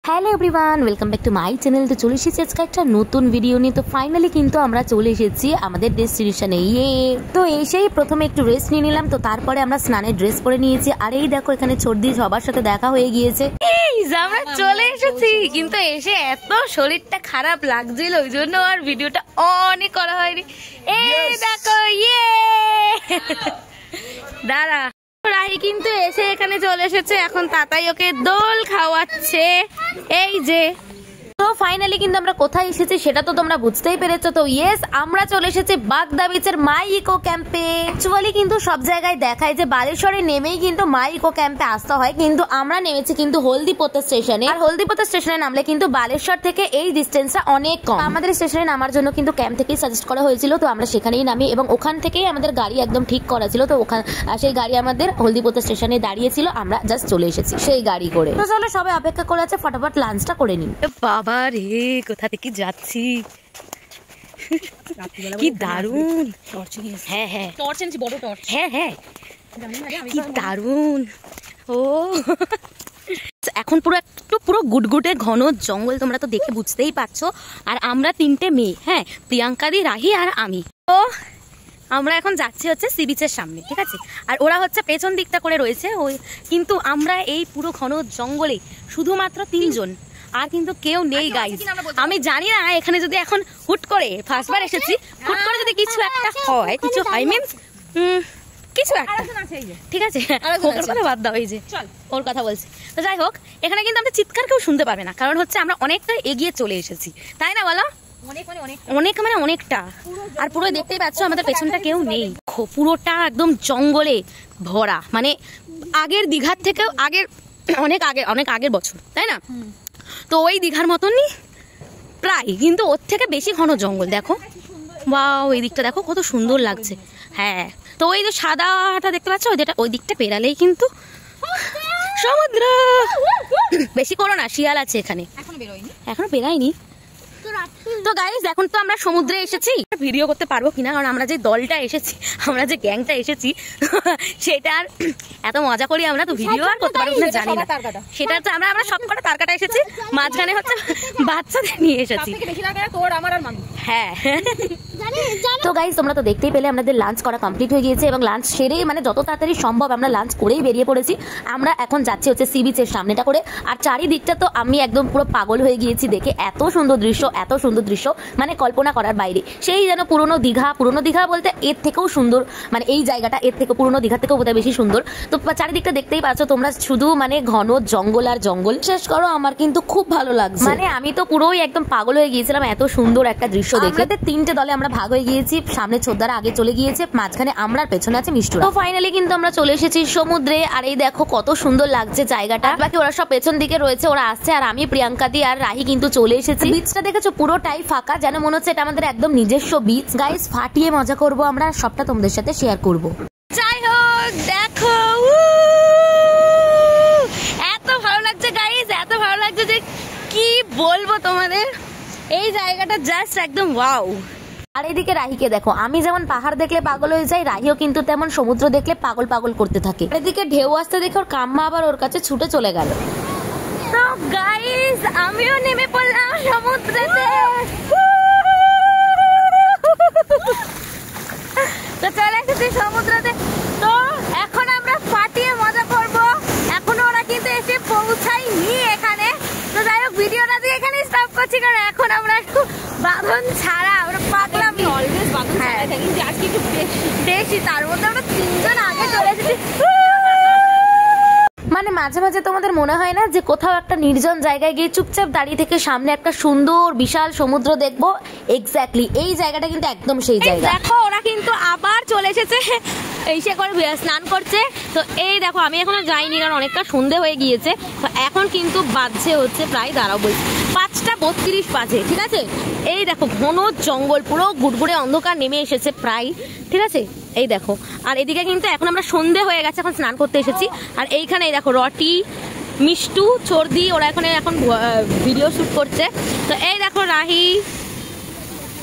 Hello everyone, welcome back to my channel. তো চলে এসেছি আজকে একটা নতুন ভিডিও নিয়ে। তো ফাইনালি কিন্তু আমরা চলে এসেছি আমাদের ডেস্টিনেশনে। তো এসেই প্রথমে একটু রেস্ট নিয়ে নিলাম। তো তারপরে আমরা স্নানের ড্রেস পরে নিয়েছি। আর এই দেখো এখানে ছর্দি সবার সাথে দেখা হয়ে গিয়েছে। আমরা চলে এসেছি, কিন্তু এসে এত শরীরটা খারাপ লাগছিল, ওই জন্য আর ভিডিওটা অনই করা হয়নি। এই দেখো দাঁড়া, রাহি কিন্তু এসে এখানে চলে এসেছে। এখন তাতাই ওকে দোল খাওয়াচ্ছে। এই যে তো ফাইনালি কিন্তু আমরা কোথায় এসেছি সেটা তো তোমরা বুঝতেই পেরেছো। তো ইয়েস, আমরা চলে এসেছি বাগদা বিচের মাই ইকো ক্যাম্পে। অ্যাকচুয়ালি কিন্তু সব জায়গায় দেখায় যে বালেশ্বরে নেমেই কিন্তু মাই ইকো ক্যাম্পে আসতে হয়, কিন্তু আমরা নেমেছি কিন্তু হলদিপোতা স্টেশনে। আর হলদিপোতা স্টেশনে নামলে কিন্তু বালেশ্বর থেকে এই ডিস্টেন্সটা অনেক কম। আমাদের স্টেশনে নামার জন্য কিন্তু ক্যাম্প থেকেই সাজেস্ট করা হয়েছিল। তো আমরা সেখানেই নামি এবং ওখান থেকেই আমাদের গাড়ি একদম ঠিক করা ছিল। তো ওখানে সেই গাড়ি আমাদের হলদিপোতা স্টেশনে দাঁড়িয়েছিল, আমরা জাস্ট চলে এসেছি সেই গাড়ি করে। তো চলো সবাই অপেক্ষা করে আছে, ফটাফট লাঞ্চটা করে নিই। বাবা রে, কোথা থেকে যাচ্ছি, কি দারুন। হ্যাঁ হ্যাঁ বড় টর্চ, হ্যাঁ হ্যাঁ কি দারুন। ও এখন পুরো গুটগুটে ঘন জঙ্গল, তোমরা তো দেখে বুঝতেই পারছো। আর আমরা তিনটে মেয়ে, হ্যাঁ, প্রিয়াঙ্কা দি, রাহি আর আমি। তো আমরা এখন যাচ্ছি হচ্ছে সি বিচের সামনে, ঠিক আছে। আর ওরা হচ্ছে পেছন দিকটা করে রয়েছে ওই। কিন্তু আমরা এই পুরো ঘন জঙ্গলে শুধুমাত্র তিনজন, আর কিন্তু কেউ নেই গাইস। আমি জানি না এখানে যদি এখন হুট করে ফার্স্টবার এসেছি, হুট করে যদি কিছু একটা হয়, কিছু হয় মিন্স কিছু একটা, ঠিক আছে, ওর কথা বাদ দাও, এই যে ওর কথা বলছি। তো যাই হোক, এখানে কিন্তু আমরা চিৎকার কেউ শুনতে পাবে না, কারণ হচ্ছে আমরা অনেকটা এগিয়ে চলে এসেছি, তাই না বলো? অনেক মানে অনেকটা। আর পুরো দেখতেই পাচ্ছ আমাদের পেছনটা কেউ নেই, পুরোটা একদম জঙ্গলে ভরা। মানে আগের দীঘার থেকেও অনেক আগের বছর, তাই না? তো ওই দীঘার মতনই প্রায়, কিন্তু ওর থেকে বেশি ঘন জঙ্গল। দেখো, ওয়াও, এই দিকটা দেখো কত সুন্দর লাগছে। হ্যাঁ, তো ওই যে সাদাটা দেখতে পাচ্ছ, ওই দিকটা পেরালেই কিন্তু সমুদ্র। বেশি করো না, শিয়াল আছে এখানে, এখনো বেরোয়নি। তো গাইস, এখন তো আমরা সমুদ্রে এসেছি। ভিডিও করতে পারবো কিনা, কারণ আমরা যে দলটা এসেছি, আমরা যে গ্যাংটা এসেছি, সেটা আর এত মজা করি আমরা, তো ভিডিও আর করতে পারবো না জানি না। সেটা তো আমরা সব কটা তার কাটা এসেছি, মাঝখানে হচ্ছে বাচ্চাদের নিয়ে এসেছি। হ্যাঁ, তো গাইস তোমরা তো দেখতেই পেলে আমাদের লাঞ্চ করা কমপ্লিট হয়ে গিয়েছে এবং লাঞ্চ সেরে মানে যত তাড়াতাড়ি সম্ভব আমরা লাঞ্চ করেই বেরিয়ে পড়েছি। আমরা এখন যাচ্ছি হচ্ছে সি বিচের সামনেটা করে। আর চারিদিকটা তো আমি একদম পুরো পাগল হয়ে গিয়েছি দেখে, এত সুন্দর দৃশ্য, মানে কল্পনা করার বাইরে। সেই যেন পুরনো দীঘা বলতে এর থেকেও সুন্দর, মানে এই জায়গাটা এর থেকে পুরনো দীঘার থেকেও বোধহয় বেশি সুন্দর। তো চারিদিকটা দেখতেই পাচ্ছ তোমরা, শুধু মানে ঘন জঙ্গল আর জঙ্গল। শেষ করো, আমার কিন্তু খুব ভালো লাগছে, মানে আমি তো পুরোই একদম পাগল হয়ে গিয়েছিলাম এত সুন্দর একটা দৃশ্য দেখে। আমাদের তিনটে দলে আমরা ভাগ হয়ে গিয়েছি, সামনে ছোদ্দারা আগে চলে গিয়েছে, মাঝখানে আমরা, পেছনে আছে মিষ্টুরা। তো ফাইনালি কিন্তু আমরা চলে এসেছি সমুদ্রে। আর এই দেখো কত সুন্দর লাগছে জায়গাটা। বাকি ওরা সব পেছন দিকে রয়েছে, ওরা আসছে, আর আমি, প্রিয়াঙ্কা দি আর রাহি কিন্তু চলে এসেছি। বিচটা দেখেছো পুরোটাই ফাঁকা, যেন মনে হচ্ছে এটা আমাদের একদম নিজস্ব বিচ। গাইস, ফাটিয়ে মজা করব আমরা, সবটা তোমাদের সাথে শেয়ার করব। যাই হোক, দেখো এত ভালো লাগছে গাইস, এত ভালো লাগছে যে কি বলবো তোমাদের। এই জায়গাটা জাস্ট একদম ওয়াও। আর এদিকে রাহিকে দেখো, আমি যেমন পাহাড় দেখলে পাগল হয়ে যাই, রাহিও কিন্তু তেমন সমুদ্র দেখলে পাগল করতে থাকে। এদিকে ঢেউ আসতে দেখে ওর কাম্মা আবার ওর কাছে ছুটে চলে গেল। তো গাইস, আমিও নেমে পড়লাম সমুদ্রেতে। তো চলে এসেছি সমুদ্রতে। তো এখন আমরা ফাটিয়ে মজা করব। এখনো ওরা কিন্তু এসে পৌঁছায়নি এখানে। তো যাই হোক, ভিডিওটা দিয়ে এখানে স্টপ করছি, কারণ এখন আমরা একটু বাঁধন ছাড়া, আমরা পাগলাম অলওয়েজ বাঁধন ছাড়া থাকি, আজকে একটু বেশি। তার মধ্যে আমরা তিনজন আগে চলে এসেছি। মানে মাঝে মাঝে তোমাদের মনে হয় না যে কোথাও একটা নির্জন জায়গায় গিয়ে চুপচাপ দাঁড়িয়ে থেকে সামনে একটা সুন্দর বিশাল সমুদ্র দেখবো? এক্স্যাক্টলি এই জায়গাটা কিন্তু একদম সেই জায়গা। দেখো, ওরা কিন্তু আবার চলে এসেছে, এসে করে স্নান করছে। তো এই দেখো, আমি এখনো যাইনি কারণ অনেকটা সন্ধে হয়ে গিয়েছে। তো এখন কিন্তু বাজছে হচ্ছে প্রায়, দাঁড়াও বলছি, 5:32 বাজে, ঠিক আছে। এই দেখো ঘন জঙ্গল, পুরো গুড়গুড়ে অন্ধকার নেমে এসেছে প্রায়, ঠিক আছে। এই দেখো, আর এদিকে কিন্তু এখন আমরা সন্ধে হয়ে গেছে, এখন স্নান করতে এসেছি। আর এইখানে দেখো রটি, মিষ্টু, ছর্দি, ওরা এখন ভিডিও শুট করছে। তো এই দেখো রাহি,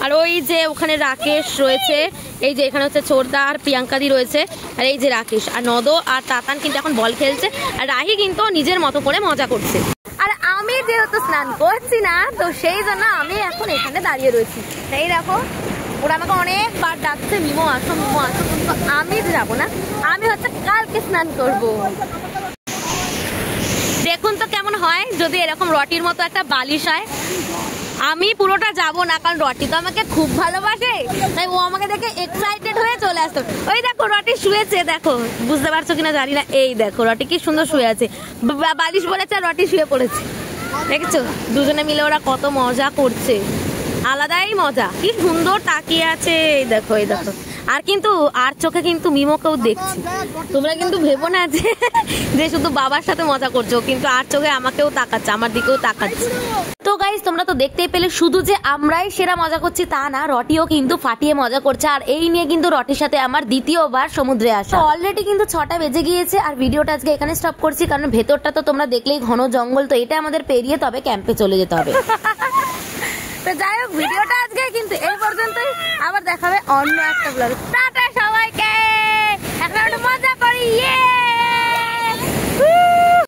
আর ওই যে ওখানে রাকেশ রয়েছে, এই যে এখানে হচ্ছে ছোটদা আর প্রিয়াঙ্কাদি রয়েছে, আর এই যে রাকেশ আর নদ আর তাতান কিন্তু এখন বল খেলছে। আর রাহি কিন্তু নিজের মতো করে মজা করছে। আর আমি যেহেতু স্নান করছি না, তো সেই জন্য আমি এখন এখানে দাঁড়িয়ে রয়েছি। এই দেখো, ওরা আমাকে অনেকবার ডাকছে মিমো আসো মিমো আসো, কিন্তু আমি যাবো না, আমি হচ্ছে কালকে স্নান করব। দেখুন তো কেমন হয় যদি এরকম রটির মতো একটা বালিশ হয়। আমি পুরোটা যাব না, কারণ রটি তো আমাকে খুব ভালোবাসে, তাই ও আমাকে দেখে এক্সাইটেড হয়ে চলে আসতো। ওই দেখো রটি শুয়েছে, দেখো বুঝতে পারছো কিনা জানি না, এই দেখো রটি কি সুন্দর শুয়ে আছে, বালিশ বলেছে রটি শুয়ে পড়েছে। দেখেছো দুজনে মিলে ওরা কত মজা করছে, আলাদাই মজা, কি সুন্দর তাকিয়ে আছে। এই দেখো এই দেখো, আর কিন্তু আর চোখে কিন্তু মিমোকেও দেখছি। তোমরা কিন্তু ভেবো না যে শুধু বাবার সাথে মজা করছো, কিন্তু আর চোখে আমাকেও তাকাচ্ছে, আমার দিকেও তাকাচ্ছে। তো গাইস তোমরা তো দেখতেই পেলে, শুধু যে আমরাই সেরা মজা করছি তা না, রটিও কিন্তু ফাটিয়ে মজা করছে। আর এই নিয়ে কিন্তু রটির সাথে আমার দ্বিতীয়বার সমুদ্রে আসা। অলরেডি কিন্তু 6টা বেজে গিয়েছে, আর ভিডিওটা আজকে এখানে স্টপ করছি, কারণ ভেতরটা তো তোমরা দেখলেই ঘন জঙ্গল, তো এটা আমাদের পেরিয়ে তবে ক্যাম্পে চলে যেতে হবে। তো যাই হোক, ভিডিওটা আজকে কিন্তু এই পর্যন্তই, আবার দেখাবে অন্য একটা ব্লগে। টাটা সবাইকে। এখন